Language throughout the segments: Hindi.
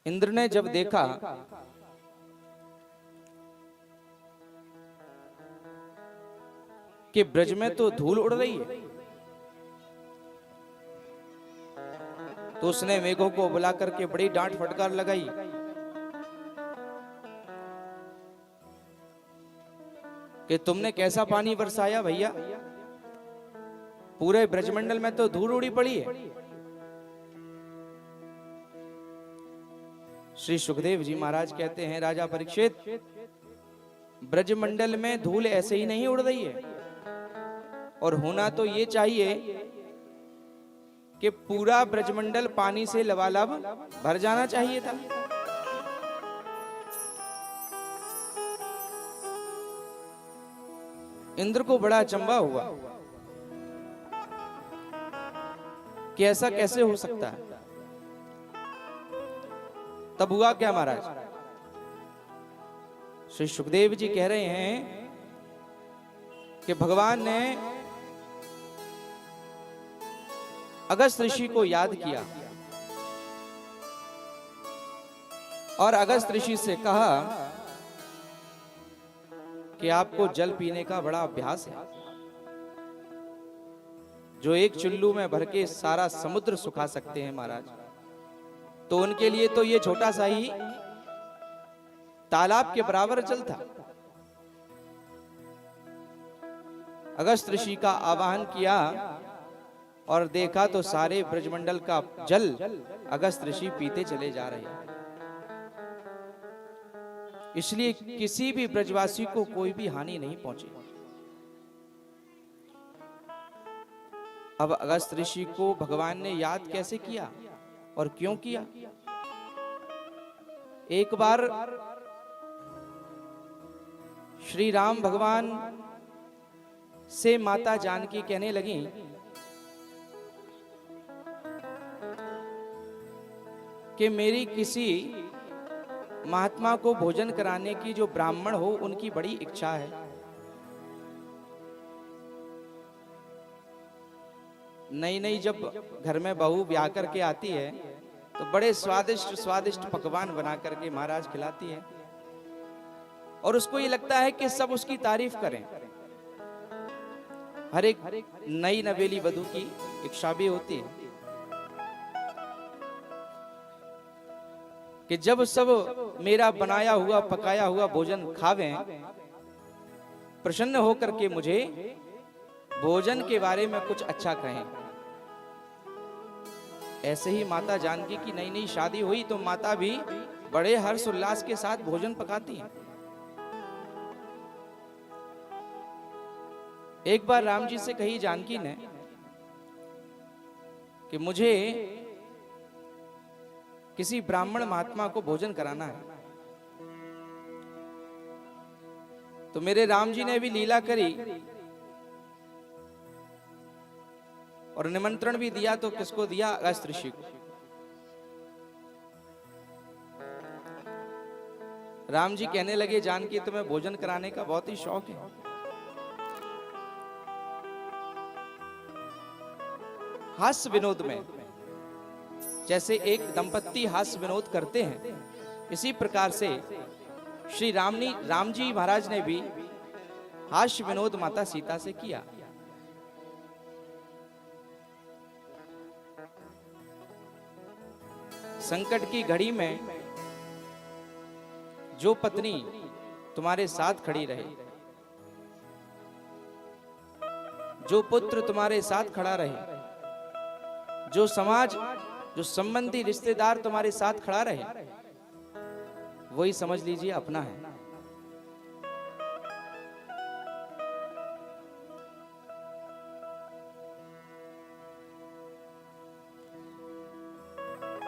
इंद्र ने जब देखा कि ब्रज में तो धूल उड़ रही है, तो उसने मेघों को बुला करके बड़ी डांट फटकार लगाई कि तुमने कैसा पानी बरसाया भैया, पूरे ब्रजमंडल में तो धूल उड़ी पड़ी है। श्री सुखदेव जी महाराज कहते हैं, राजा परीक्षित, ब्रजमंडल में धूल ऐसे ही नहीं उड़ रही है, और होना तो ये चाहिए कि पूरा ब्रजमंडल पानी से लबालब भर जाना चाहिए था। इंद्र को बड़ा अचंभा हुआ कि ऐसा कैसे हो सकता है। तब हुआ क्या महाराज? श्री सुखदेव जी कह रहे हैं कि भगवान ने अगस्त ऋषि को याद किया और अगस्त ऋषि से कहा कि आपको जल पीने का बड़ा अभ्यास है, जो एक चुल्लू में भर के सारा समुद्र सुखा सकते हैं महाराज, तो उनके लिए तो ये छोटा सा ही तालाब के बराबर जल था। अगस्त ऋषि का आवाहन किया और देखा तो सारे ब्रजमंडल का जल अगस्त ऋषि पीते चले जा रहे हैं। इसलिए किसी भी ब्रजवासी को कोई भी हानि नहीं पहुंची। अब अगस्त ऋषि को भगवान ने याद कैसे किया और क्यों किया? एक बार श्री राम भगवान से माता जानकी कहने लगी कि मेरी किसी महात्मा को भोजन कराने की, जो ब्राह्मण हो, उनकी बड़ी इच्छा है। नई नई जब घर में बहू ब्याह करके आती है तो बड़े स्वादिष्ट स्वादिष्ट पकवान बना करके महाराज खिलाती है, और उसको ये लगता है कि सब उसकी तारीफ करें। हर एक नई नवेली वधू की इच्छा भी होती है कि जब सब मेरा बनाया हुआ पकाया हुआ भोजन खावें, प्रसन्न होकर के मुझे भोजन के बारे में कुछ अच्छा कहें। ऐसे ही माता जानकी की नई नई शादी हुई तो माता भी बड़े हर्ष उल्लास के साथ भोजन पकाती हैं। एक बार राम जी से कही जानकी ने कि मुझे किसी ब्राह्मण महात्मा को भोजन कराना है, तो मेरे राम जी ने भी लीला करी और निमंत्रण भी दिया। तो किसको दिया? अगस्त ऋषि को। राम जी कहने लगे, जानकी तुम्हें भोजन कराने का बहुत ही शौक है। हास्य विनोद में जैसे एक दंपत्ति हास्य विनोद करते हैं, इसी प्रकार से श्री राम जी महाराज ने भी हास्य विनोद माता सीता से किया। संकट की घड़ी में जो पत्नी तुम्हारे साथ खड़ी रहे, जो पुत्र तुम्हारे साथ खड़ा रहे, जो समाज, जो संबंधी रिश्तेदार तुम्हारे साथ खड़ा रहे, वही समझ लीजिए अपना है।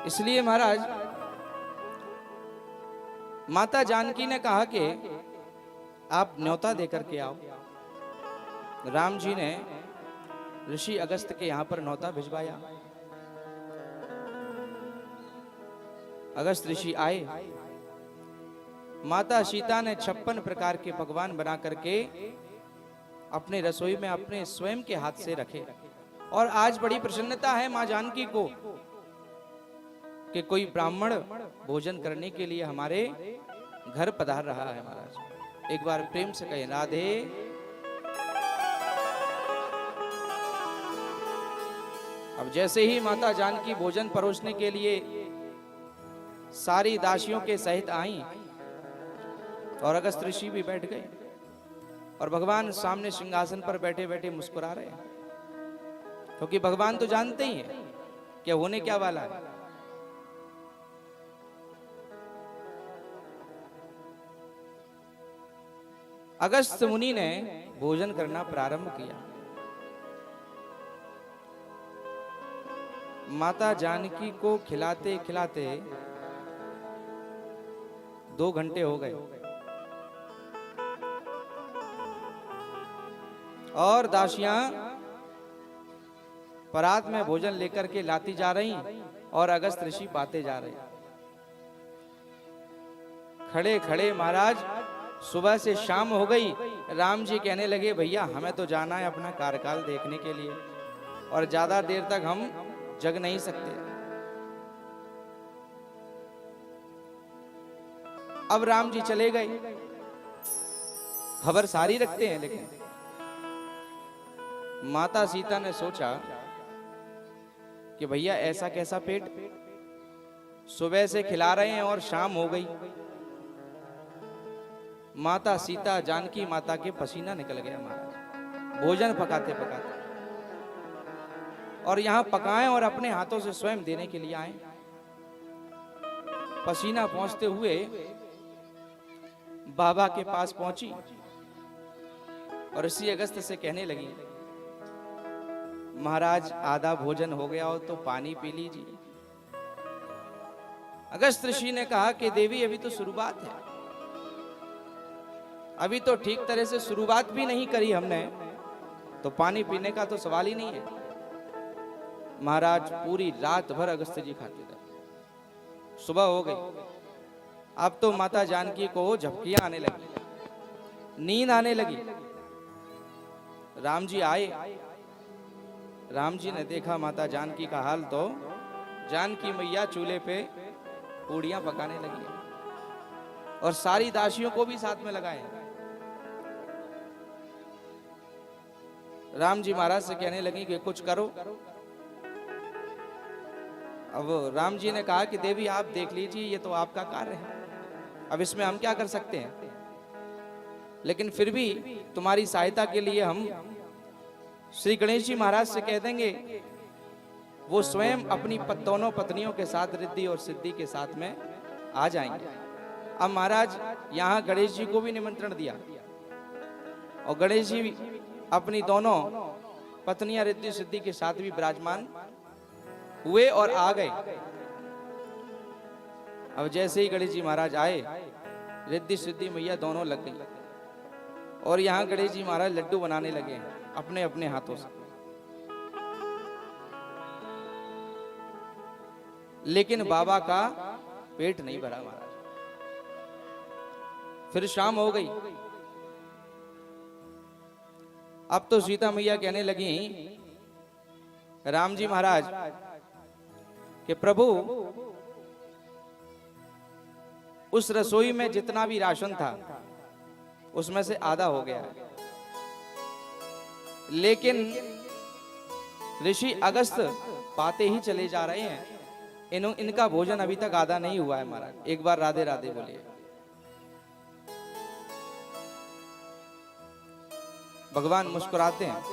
इसलिए महाराज माता जानकी ने कहा कि आप न्योता देकर के आओ। राम जी ने ऋषि अगस्त के यहां पर न्योता भिजवाया। अगस्त ऋषि आए, माता सीता ने 56 प्रकार के पकवान बना करके अपने रसोई में अपने स्वयं के हाथ से रखे, और आज बड़ी प्रसन्नता है मां जानकी को कि कोई ब्राह्मण भोजन करने के लिए हमारे घर पधार रहा है महाराज। एक बार प्रेम से कहें राधे। अब जैसे ही माता जानकी भोजन परोसने के लिए सारी दासियों के सहित आई और अगस्त ऋषि भी बैठ गए और भगवान सामने सिंहासन पर बैठे बैठे मुस्कुरा रहे हैं, क्योंकि भगवान तो जानते ही हैं कि होने क्या वाला है। अगस्त मुनि ने भोजन करना प्रारंभ किया। माता जानकी को खिलाते खिलाते 2 घंटे हो गए और दासियां परात में भोजन लेकर के लाती जा रही और अगस्त ऋषि पाते जा रहे। खड़े खड़े महाराज सुबह से शाम हो गई। राम जी कहने लगे भैया हमें तो जाना है अपना कार्यकाल देखने के लिए और ज्यादा देर तक हम जग नहीं सकते। अब राम जी चले गए। खबर सारी रखते हैं, लेकिन माता सीता ने सोचा कि भैया ऐसा कैसा पेट, सुबह से खिला रहे हैं और शाम हो गई। माता सीता जानकी माता के पसीना निकल गया महाराज, भोजन पकाते पकाते। और यहां पकाएं और अपने हाथों से स्वयं देने के लिए आए। पसीना पहुंचते हुए बाबा के पास पहुंची और ऋषि अगस्त से कहने लगी महाराज आधा भोजन हो गया हो तो पानी पी लीजिए। अगस्त ऋषि ने कहा कि देवी अभी तो शुरुआत है, अभी तो ठीक तरह से शुरुआत भी नहीं करी हमने, तो पानी पीने का तो सवाल ही नहीं है। महाराज पूरी रात भर अगस्त जी खाते रहे। सुबह हो गई। अब तो माता जानकी को झपकियां आने लगी, नींद आने लगी। राम जी आए। राम जी ने देखा माता जानकी का हाल, तो जानकी मैया चूल्हे पे पूड़ियां पकाने लगी और सारी दासियों को भी साथ में लगाए। राम जी महाराज से कहने लगी कि कुछ करो। अब राम जी ने कहा कि देवी आप देख लीजिए, ये तो आपका कार्य है, अब इसमें हम क्या कर सकते हैं। लेकिन फिर भी तुम्हारी सहायता के लिए हम श्री गणेश जी महाराज से कह देंगे, वो स्वयं अपनी दोनों पत्नियों के साथ रिद्धि और सिद्धि के साथ में आ जाएंगे। अब महाराज यहाँ गणेश जी को भी निमंत्रण दिया और गणेश जी अपनी दोनों पत्नियां रिद्धि सिद्धि के साथ भी विराजमान हुए और आ गए। अब जैसे ही गणेश जी महाराज आए, रिद्धि सिद्धि मैया दोनों लग गई और यहाँ गणेश जी महाराज लड्डू बनाने लगे हैं अपने अपने हाथों से। लेकिन बाबा का पेट नहीं भरा महाराज। फिर शाम हो गई। अब तो सीता मैया कहने लगी राम जी महाराज कि प्रभु उस रसोई में जितना भी राशन था उसमें से आधा हो गया है, लेकिन ऋषि अगस्त पाते ही चले जा रहे हैं। इनका भोजन अभी तक आधा नहीं हुआ है महाराज। एक बार राधे राधे बोलिए। भगवान मुस्कुराते हैं।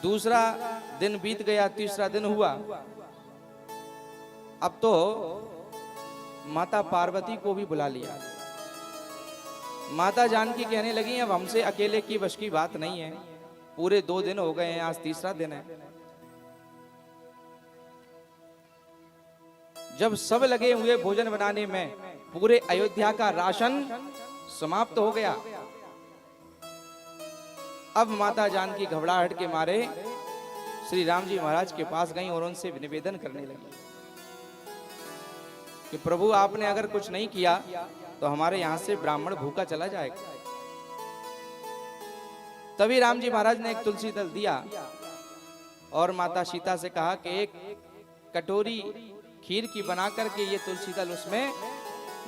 दूसरा दिन बीत गया, तीसरा दिन हुआ। अब तो माता पार्वती को भी बुला लिया। माता जानकी कहने लगी अब हमसे अकेले की वश की बात नहीं है, पूरे 2 दिन हो गए हैं, आज तीसरा दिन है। जब सब लगे हुए भोजन बनाने में, पूरे अयोध्या का राशन समाप्त हो गया। अब माता जानकी घबराहट के मारे श्री राम जी महाराज के पास गई और उनसे निवेदन करने लगी कि प्रभु आपने अगर कुछ नहीं किया तो हमारे यहां से ब्राह्मण भूखा चला जाएगा। तभी राम जी महाराज ने एक तुलसी दल दिया और माता सीता से कहा कि एक कटोरी खीर की बना करके ये तुलसी दल उसमें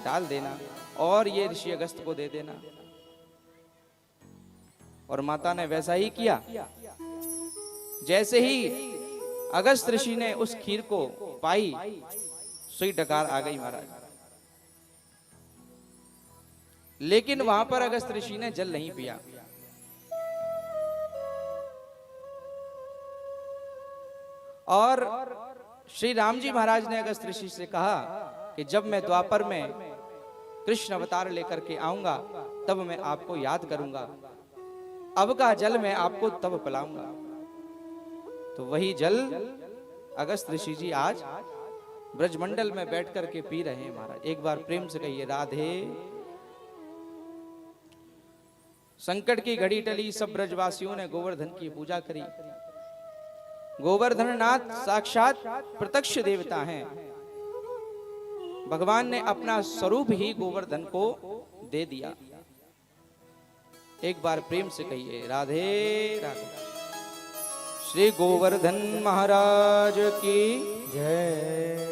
डाल देना और ये ऋषि अगस्त को दे देना। और माता ने वैसा ही किया। जैसे ही अगस्त ऋषि ने उस खीर को पाई, सुई डकार आ गई महाराज। लेकिन वहां पर अगस्त ऋषि ने जल नहीं पिया। और श्री राम जी महाराज ने अगस्त ऋषि से कहा कि जब मैं द्वापर में कृष्ण अवतार लेकर के आऊंगा तब मैं आपको याद करूंगा, अब का जल मैं आपको तब पिलाऊंगा। तो वही जल अगस्त ऋषि जी आज ब्रजमंडल में बैठ करके पी रहे हैं महाराज। एक बार प्रेम से कहिए राधे। संकट की घड़ी टली, सब ब्रजवासियों ने गोवर्धन की पूजा करी। गोवर्धन नाथ साक्षात प्रत्यक्ष देवता हैं। भगवान ने अपना स्वरूप ही गोवर्धन को दे दिया। एक बार प्रेम से कहिए राधे राधे। श्री गोवर्धन महाराज की जय।